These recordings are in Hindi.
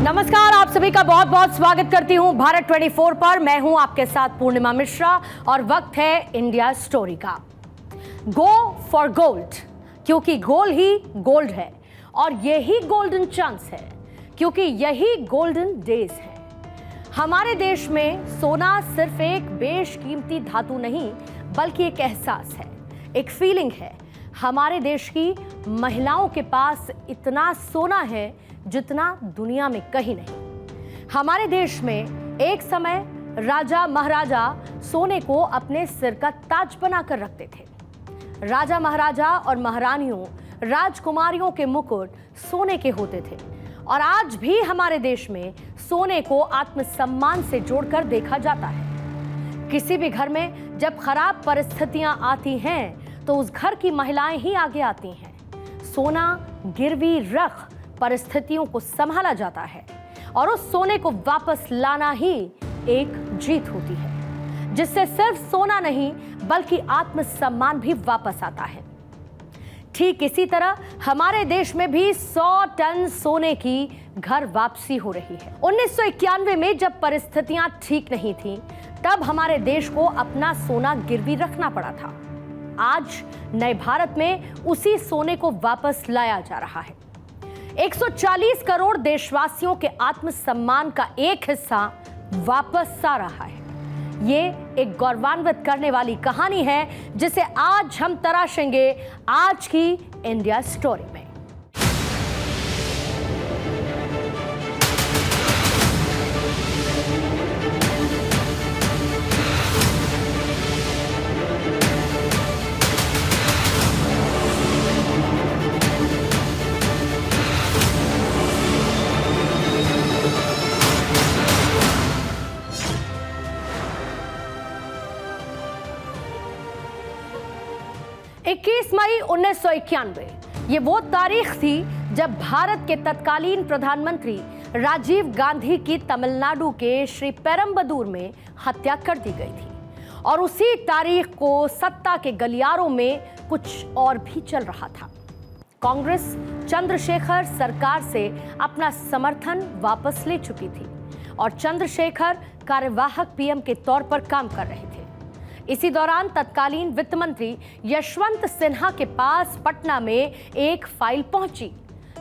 नमस्कार, आप सभी का बहुत बहुत स्वागत करती हूं भारत 24 पर। मैं हूं आपके साथ पूर्णिमा मिश्रा और वक्त है इंडिया स्टोरी का। गो फॉर गोल्ड, क्योंकि गोल्ड ही गोल्ड है और यही गोल्डन चांस है, क्योंकि यही गोल्डन डेज है। हमारे देश में सोना सिर्फ एक बेशकीमती धातु नहीं, बल्कि एक एहसास है, एक फीलिंग है। हमारे देश की महिलाओं के पास इतना सोना है जितना दुनिया में कहीं नहीं। हमारे देश में एक समय राजा महाराजा सोने को अपने सिर का ताज बनाकर रखते थे। राजा महाराजा और महारानियों, राजकुमारियों के मुकुट सोने के होते थे और आज भी हमारे देश में सोने को आत्मसम्मान से जोड़कर देखा जाता है। किसी भी घर में जब खराब परिस्थितियां आती हैं तो उस घर की महिलाएं ही आगे आती हैं। सोना गिरवी रख परिस्थितियों को संभाला जाता है और उस सोने को वापस लाना ही एक जीत होती है, जिससे सिर्फ सोना नहीं बल्कि आत्मसम्मान भी वापस आता है। ठीक इसी तरह हमारे देश में भी 100 टन सोने की घर वापसी हो रही है। 1991 में जब परिस्थितियां ठीक नहीं थी, तब हमारे देश को अपना सोना गिरवी रखना पड़ा था। आज नए भारत में उसी सोने को वापस लाया जा रहा है। 140 करोड़ देशवासियों के आत्मसम्मान का एक हिस्सा वापस आ रहा है। ये एक गौरवान्वित करने वाली कहानी है जिसे आज हम तराशेंगे आज की इंडिया स्टोरी में। मई 1991 ये वो तारीख थी जब भारत के तत्कालीन प्रधानमंत्री राजीव गांधी की तमिलनाडु के श्री पेरम्बदूर में हत्या कर दी गई थी और उसी तारीख को सत्ता के गलियारों में कुछ और भी चल रहा था। कांग्रेस चंद्रशेखर सरकार से अपना समर्थन वापस ले चुकी थी और चंद्रशेखर कार्यवाहक पीएम के तौर पर काम कर रहे थे। इसी दौरान तत्कालीन वित्त मंत्री यशवंत सिन्हा के पास पटना में एक फाइल पहुंची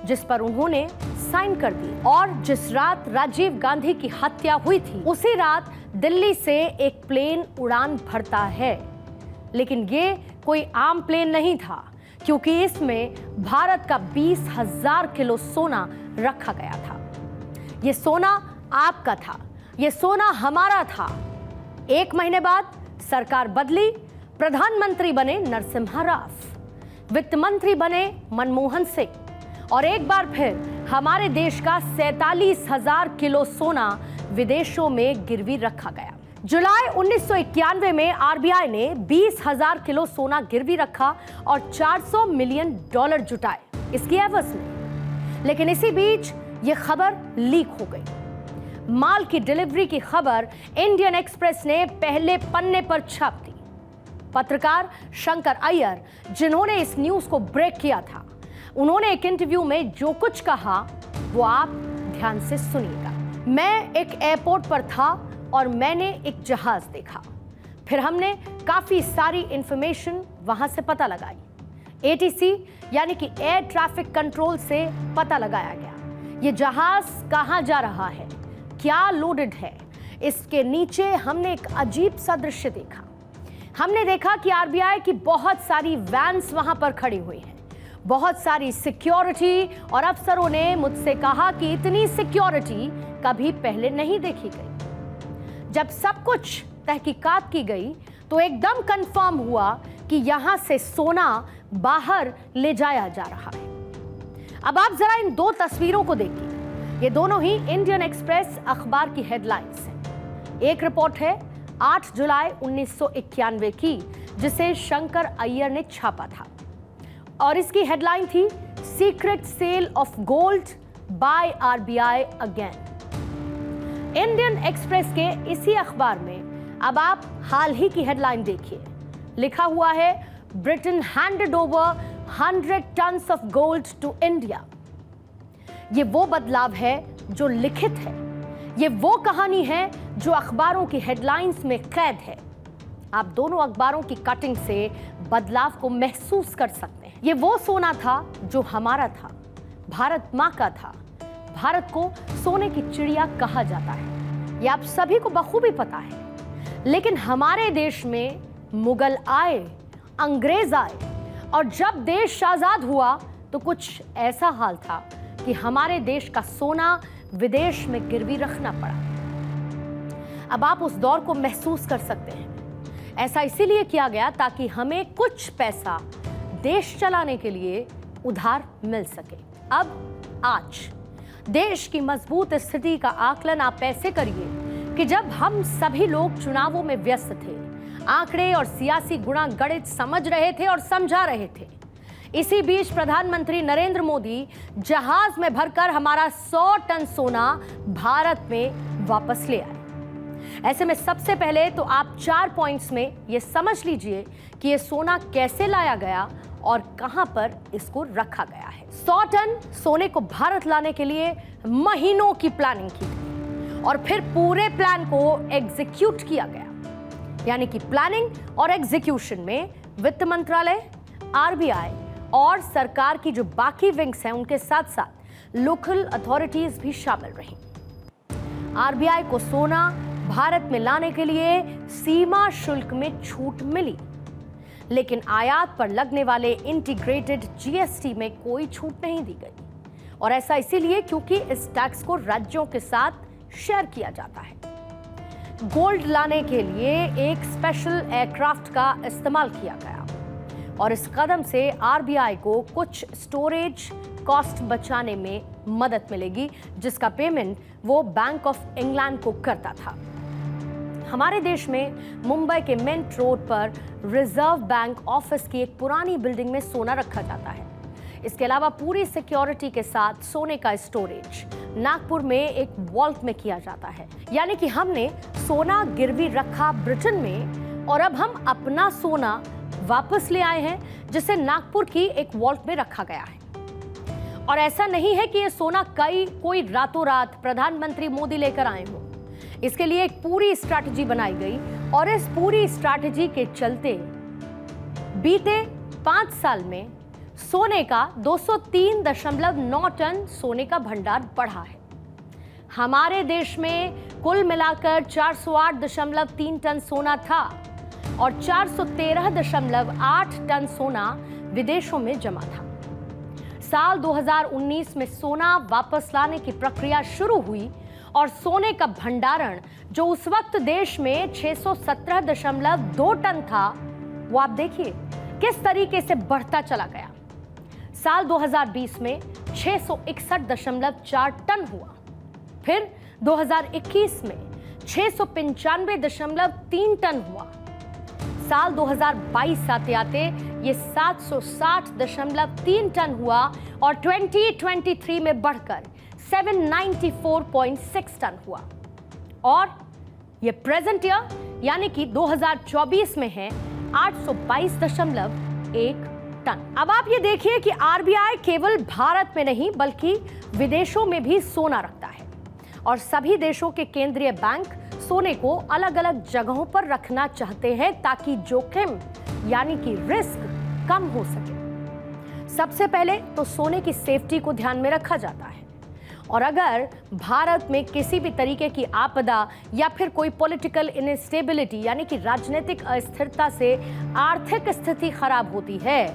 जिस पर उन्होंने साइन कर दी और जिस रात राजीव गांधी की हत्या हुई थी उसी रात दिल्ली से एक प्लेन उड़ान भरता है। लेकिन ये कोई आम प्लेन नहीं था, क्योंकि इसमें भारत का 20,000 किलो सोना रखा गया था। ये सोना आपका था, ये सोना हमारा था। एक महीने बाद सरकार बदली, प्रधानमंत्री बने नरसिम्हा राव, वित्त मंत्री बने मनमोहन सिंह और एक बार फिर हमारे देश का 47,000 किलो सोना विदेशों में गिरवी रखा गया। जुलाई 1991 में आरबीआई ने 20,000 किलो सोना गिरवी रखा और $400 मिलियन जुटाए इसकी एवज में। लेकिन इसी बीच ये खबर लीक हो गई। माल की डिलीवरी की खबर इंडियन एक्सप्रेस ने पहले पन्ने पर छाप दी। पत्रकार शंकर अय्यर, जिन्होंने इस न्यूज को ब्रेक किया था, उन्होंने एक इंटरव्यू में जो कुछ कहा वो आप ध्यान से सुनिएगा। मैं एक एयरपोर्ट पर था और मैंने एक जहाज देखा। फिर हमने काफी सारी इंफॉर्मेशन वहां से पता लगाई। एटीसी यानी कि एयर ट्रैफिक कंट्रोल से पता लगाया गया ये जहाज कहां जा रहा है, क्या लोडेड है। इसके नीचे हमने एक अजीब सा दृश्य देखा। हमने देखा कि आरबीआई की बहुत सारी वैन्स वहां पर खड़ी हुई हैं, बहुत सारी सिक्योरिटी, और अफसरों ने मुझसे कहा कि इतनी सिक्योरिटी कभी पहले नहीं देखी गई। जब सब कुछ तहकीकात की गई तो एकदम कंफर्म हुआ कि यहां से सोना बाहर ले जाया जा रहा है। अब आप जरा इन दो तस्वीरों को देखिए। ये दोनों ही इंडियन एक्सप्रेस अखबार की हेडलाइंस हैं। एक रिपोर्ट है 8 जुलाई 1991 की, जिसे शंकर अय्यर ने छापा था और इसकी हेडलाइन थी secret sale of gold by RBI again. Indian Express के इसी अखबार में अब आप हाल ही की हेडलाइन देखिए। लिखा हुआ है Britain handed over 100 tons of gold to India. ये वो बदलाव है जो लिखित है, ये वो कहानी है जो अखबारों की हेडलाइंस में कैद है। आप दोनों अखबारों की कटिंग से बदलाव को महसूस कर सकते हैं। ये वो सोना था जो हमारा था, भारत माँ का था। भारत को सोने की चिड़िया कहा जाता है, ये आप सभी को बखूबी पता है। लेकिन हमारे देश में मुगल आए, अंग्रेज आए, और जब देश आजाद हुआ तो कुछ ऐसा हाल था कि हमारे देश का सोना विदेश में गिरवी रखना पड़ा। अब आप उस दौर को महसूस कर सकते हैं। ऐसा इसीलिए किया गया ताकि हमें कुछ पैसा देश चलाने के लिए उधार मिल सके। अब आज देश की मजबूत स्थिति का आकलन आप ऐसे करिए कि जब हम सभी लोग चुनावों में व्यस्त थे, आंकड़े और सियासी गुणा गणित समझ रहे थे और समझा रहे थे, इसी बीच प्रधानमंत्री नरेंद्र मोदी जहाज में भरकर हमारा 100 टन सोना भारत में वापस ले आए। ऐसे में सबसे पहले तो आप 4 पॉइंट्स में यह समझ लीजिए कि यह सोना कैसे लाया गया और कहां पर इसको रखा गया है। 100 टन सोने को भारत लाने के लिए महीनों की प्लानिंग की गई और फिर पूरे प्लान को एग्जीक्यूट किया गया। यानी कि प्लानिंग और एग्जीक्यूशन में वित्त मंत्रालय, आरबीआई और सरकार की जो बाकी विंग्स हैं उनके साथ साथ लोकल अथॉरिटीज भी शामिल रही। आरबीआई को सोना भारत में लाने के लिए सीमा शुल्क में छूट मिली, लेकिन आयात पर लगने वाले इंटीग्रेटेड जीएसटी में कोई छूट नहीं दी गई। और ऐसा इसीलिए क्योंकि इस टैक्स को राज्यों के साथ शेयर किया जाता है। गोल्ड लाने के लिए एक स्पेशल एयरक्राफ्ट का इस्तेमाल किया गया और इस कदम से आरबीआई को कुछ स्टोरेज कॉस्ट बचाने में मदद मिलेगी, जिसका पेमेंट वो बैंक ऑफ इंग्लैंड को करता था। हमारे देश में मुंबई के मिंट रोड पर रिजर्व बैंक ऑफिस की एक पुरानी बिल्डिंग में सोना रखा जाता है। इसके अलावा पूरी सिक्योरिटी के साथ सोने का स्टोरेज नागपुर में एक वॉल्ट में किया जाता है। यानी कि हमने सोना गिरवी रखा ब्रिटेन में और अब हम अपना सोना वापस ले आए हैं, जिसे नागपुर की एक वॉल्ट में रखा गया है। और ऐसा नहीं है कि ये सोना कोई रातों रात प्रधानमंत्री मोदी लेकर आए हो। इसके लिए एक पूरी स्ट्रैटेजी बनाई गई और इस पूरी स्ट्रैटेजी के चलते बीते 5 साल में सोने का 203.9 टन सोने का भंडार बढ़ा है। हमारे देश में कुल मिलाकर 408.3 टन सोना था और 413.8 टन सोना विदेशों में जमा था। साल 2019 में सोना वापस लाने की प्रक्रिया शुरू हुई और सोने का भंडारण जो उस वक्त देश में 617.2 टन था, वो आप देखिए किस तरीके से बढ़ता चला गया। साल 2020 में 661.4 टन हुआ, फिर 2021 में 695.3 टन हुआ। साल 2022 आते आते ये 760.3 टन हुआ और 2023 में बढ़कर 794.6 टन हुआ और ये प्रेजेंट ईयर यानी कि 2024 में है 822.1 टन। अब आप ये देखिए कि आरबीआई केवल भारत में नहीं बल्कि विदेशों में भी सोना रखता है और सभी देशों के केंद्रीय बैंक सोने को अलग अलग जगहों पर रखना चाहते हैं ताकि जोखिम यानी कि रिस्क कम हो सके। सबसे पहले तो सोने की सेफ्टी को ध्यान में रखा जाता है और अगर भारत में किसी भी तरीके की आपदा या फिर कोई पॉलिटिकल इनस्टेबिलिटी यानी कि राजनीतिक अस्थिरता से आर्थिक स्थिति खराब होती है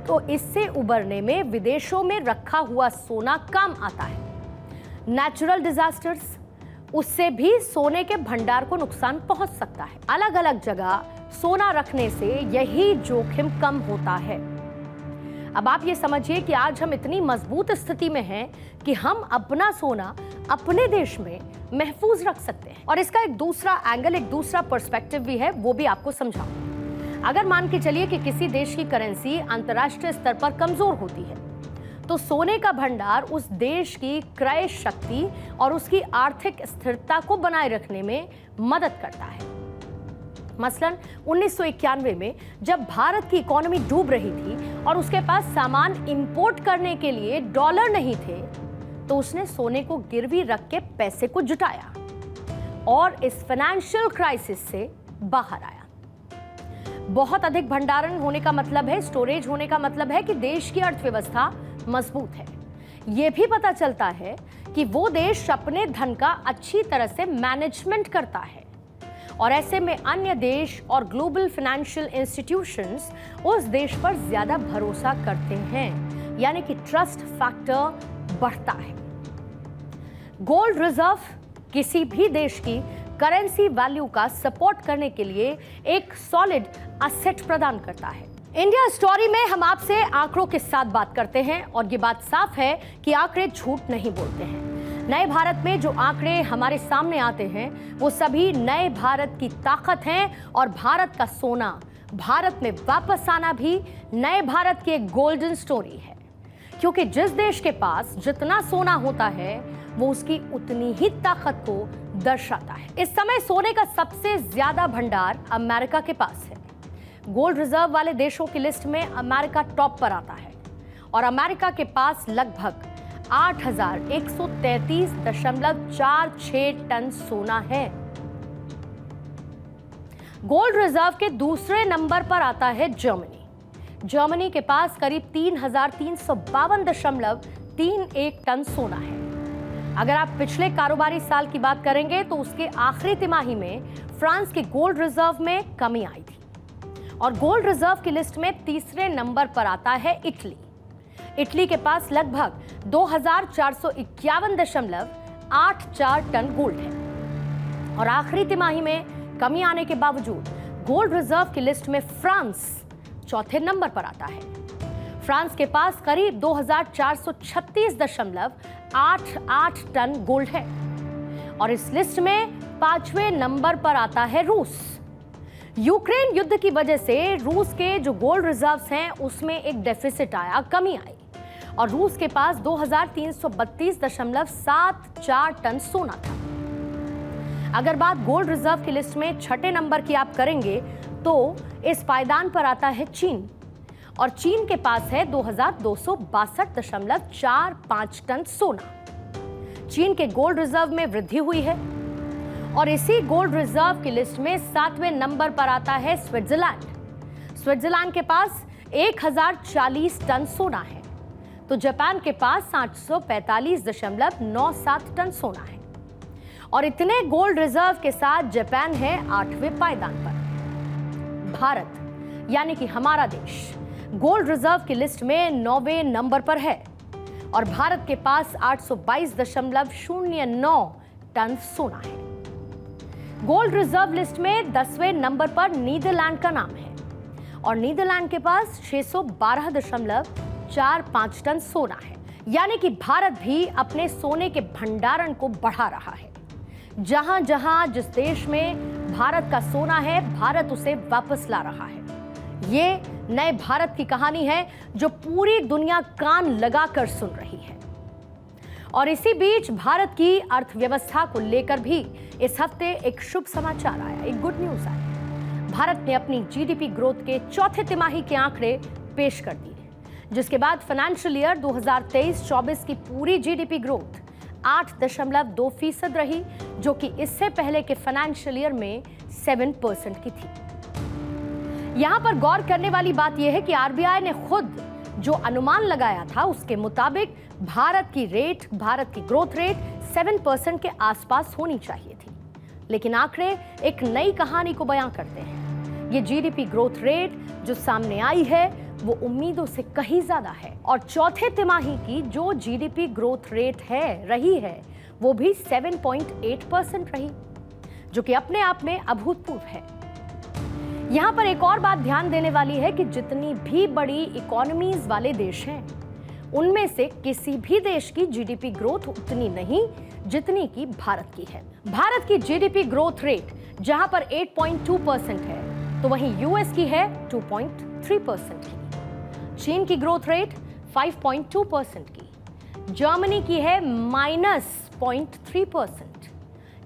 तो इससे उबरने में विदेशों में रखा हुआ सोना काम आता है। नेचुरल डिजास्टर्स, उससे भी सोने के भंडार को नुकसान पहुंच सकता है। अलग अलग जगह सोना रखने से यही जोखिम कम होता है। अब आप ये समझिए कि आज हम इतनी मजबूत स्थिति में हैं कि हम अपना सोना अपने देश में महफूज रख सकते हैं। और इसका एक दूसरा एंगल, एक दूसरा पर्सपेक्टिव भी है, वो भी आपको समझाऊं। अगर मान के चलिए कि किसी देश की करेंसी अंतर्राष्ट्रीय स्तर पर कमजोर होती है तो सोने का भंडार उस देश की क्रय शक्ति और उसकी आर्थिक स्थिरता को बनाए रखने में मदद करता है। मसलन 1991 में जब भारत की इकोनॉमी डूब रही थी और उसके पास सामान इंपोर्ट करने के लिए डॉलर नहीं थे तो उसने सोने को गिरवी रख के पैसे को जुटाया और इस फाइनेंशियल क्राइसिस से बाहर आया। बहुत अधिक भंडारण होने का मतलब है, स्टोरेज होने का मतलब है कि देश की अर्थव्यवस्था मजबूत है। यह भी पता चलता है कि वो देश अपने धन का अच्छी तरह से मैनेजमेंट करता है और ऐसे में अन्य देश और ग्लोबल फाइनेंशियल इंस्टीट्यूशंस उस देश पर ज्यादा भरोसा करते हैं, यानी कि ट्रस्ट फैक्टर बढ़ता है। गोल्ड रिजर्व किसी भी देश की करेंसी वैल्यू का सपोर्ट करने के लिए एक सॉलिड असेट प्रदान करता है। इंडिया स्टोरी में हम आपसे आंकड़ों के साथ बात करते हैं और ये बात साफ है कि आंकड़े झूठ नहीं बोलते हैं। नए भारत में जो आंकड़े हमारे सामने आते हैं वो सभी नए भारत की ताकत हैं और भारत का सोना, भारत में वापस आना भी नए भारत की एक गोल्डन स्टोरी है। क्योंकि जिस देश के पास जितना सोना होता है वो उसकी उतनी ही ताकत को दर्शाता है। इस समय सोने का सबसे ज्यादा भंडार अमेरिका के पास है। गोल्ड रिजर्व वाले देशों की लिस्ट में अमेरिका टॉप पर आता है और अमेरिका के पास लगभग 8,133.46 टन सोना है। गोल्ड रिजर्व के दूसरे नंबर पर आता है जर्मनी। जर्मनी के पास करीब 3,352.31 टन सोना है। अगर आप पिछले कारोबारी साल की बात करेंगे तो उसके आखिरी तिमाही में फ्रांस के गोल्ड रिजर्व में कमी आई थी और गोल्ड रिजर्व की लिस्ट में तीसरे नंबर पर आता है इटली। इटली के पास लगभग 2,451.84 टन गोल्ड है और आखिरी तिमाही में कमी आने के बावजूद गोल्ड रिजर्व की लिस्ट में फ्रांस चौथे नंबर पर आता है। फ्रांस के पास करीब 2,436.88 टन गोल्ड है और इस लिस्ट में पांचवें नंबर पर आता है रूस। यूक्रेन युद्ध की वजह से रूस के जो गोल्ड रिजर्व्स हैं उसमें एक डेफिसिट आया, कमी आई और रूस के पास 2,332.74 टन सोना था। अगर बात गोल्ड रिजर्व की लिस्ट में छठे नंबर की आप करेंगे तो इस पायदान पर आता है चीन और चीन के पास है 2,262.45 टन सोना। चीन के गोल्ड रिजर्व में वृद्धि हुई है और इसी गोल्ड रिजर्व की लिस्ट में 7वें नंबर पर आता है स्विट्जरलैंड। स्विट्जरलैंड के पास 1,040 टन सोना है तो जापान के पास 845.97 टन सोना है और इतने गोल्ड रिजर्व के साथ जापान है 8वें पायदान पर। भारत यानी कि हमारा देश गोल्ड रिजर्व की लिस्ट में 9वें नंबर पर है और भारत के पास 822.09 टन सोना है। गोल्ड रिजर्व लिस्ट में 10वें नंबर पर नीदरलैंड का नाम है और नीदरलैंड के पास 612.45 टन सोना है। यानी कि भारत भी अपने सोने के भंडारण को बढ़ा रहा है। जहां जहां जिस देश में भारत का सोना है भारत उसे वापस ला रहा है। ये नए भारत की कहानी है जो पूरी दुनिया कान लगाकर सुन रही है। और इसी बीच भारत की अर्थव्यवस्था को लेकर भी इस हफ्ते एक शुभ समाचार आया, एक गुड न्यूज आया। भारत ने अपनी जीडीपी ग्रोथ के चौथे तिमाही के आंकड़े पेश कर दिए, जिसके बाद फाइनेंशियल ईयर 2023-24 की पूरी जीडीपी ग्रोथ 8.2% रही, जो कि इससे पहले के फाइनेंशियल ईयर में 7% की थी। यहां पर गौर करने वाली बात यह है कि आरबीआई ने खुद जो अनुमान लगाया था उसके मुताबिक भारत की ग्रोथ रेट 7% के आसपास होनी चाहिए थी, लेकिन आंकड़े एक नई कहानी को बयां करते हैं। ये जीडीपी ग्रोथ रेट जो सामने आई है वो उम्मीदों से कहीं ज्यादा है और चौथे तिमाही की जो जीडीपी ग्रोथ रेट रही है वो भी 7.8% रही, जो कि अपने आप में अभूतपूर्व है। यहां पर एक और बात ध्यान देने वाली है कि जितनी भी बड़ी इकोनॉमीज वाले देश हैं उनमें से किसी भी देश की जीडीपी ग्रोथ उतनी नहीं जितनी की भारत की है। भारत की जीडीपी ग्रोथ रेट जहां पर 8.2% है तो वहीं यूएस की है 2.3% की, चीन की ग्रोथ रेट 5.2% की, जर्मनी की है -0.3%,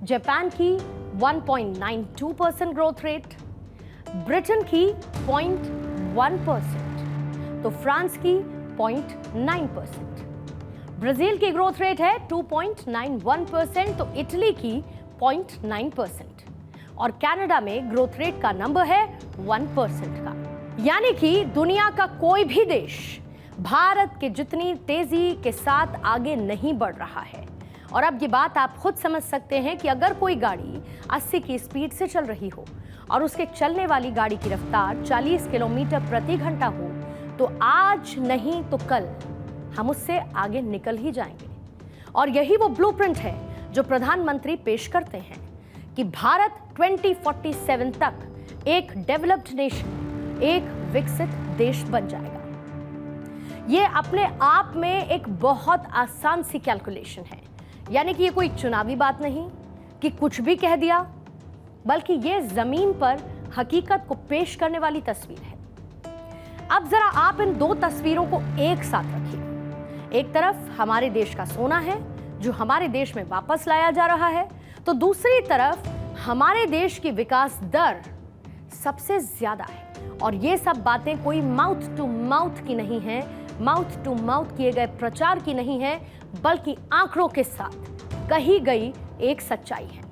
जापान की 1.92% ग्रोथ रेट, ब्रिटेन की 0.1%, तो फ्रांस की 0.9%। ब्राजील की ग्रोथ रेट है 2.91%, तो इटली की 0.9%, और कनाडा में ग्रोथ रेट का नंबर है 1% का। यानी कि दुनिया का कोई भी देश भारत के जितनी तेजी के साथ आगे नहीं बढ़ रहा है। और अब ये बात आप खुद समझ सकते हैं कि अगर कोई गाड़ी 80 की स्पीड से चल रही हो और उसके चलने वाली गाड़ी की रफ्तार 40 किलोमीटर प्रति घंटा हो, तो आज नहीं तो कल हम उससे आगे निकल ही जाएंगे। और यही वो ब्लूप्रिंट है जो प्रधानमंत्री पेश करते हैं कि भारत 2047 तक एक डेवलप्ड नेशन, एक विकसित देश बन जाएगा। ये अपने आप में एक बहुत आसान सी कैलकुलेशन है, यानी कि ये कोई चुनावी बात नहीं कि कुछ भी कह दिया, बल्कि ये जमीन पर हकीकत को पेश करने वाली तस्वीर है। अब जरा आप इन दो तस्वीरों को एक साथ रखिए। एक तरफ हमारे देश का सोना है जो हमारे देश में वापस लाया जा रहा है, तो दूसरी तरफ हमारे देश की विकास दर सबसे ज्यादा है। और ये सब बातें कोई माउथ टू माउथ की नहीं है, माउथ टू माउथ किए गए प्रचार की नहीं है, बल्कि आंकड़ों के साथ कही गई एक सच्चाई है।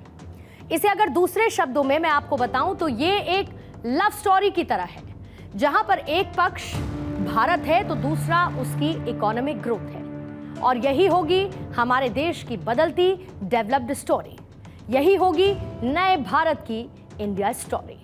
इसे अगर दूसरे शब्दों में मैं आपको बताऊं तो ये एक लव स्टोरी की तरह है, जहां पर एक पक्ष भारत है तो दूसरा उसकी इकोनॉमिक ग्रोथ है। और यही होगी हमारे देश की बदलती डेवलप्ड स्टोरी, यही होगी नए भारत की इंडिया स्टोरी।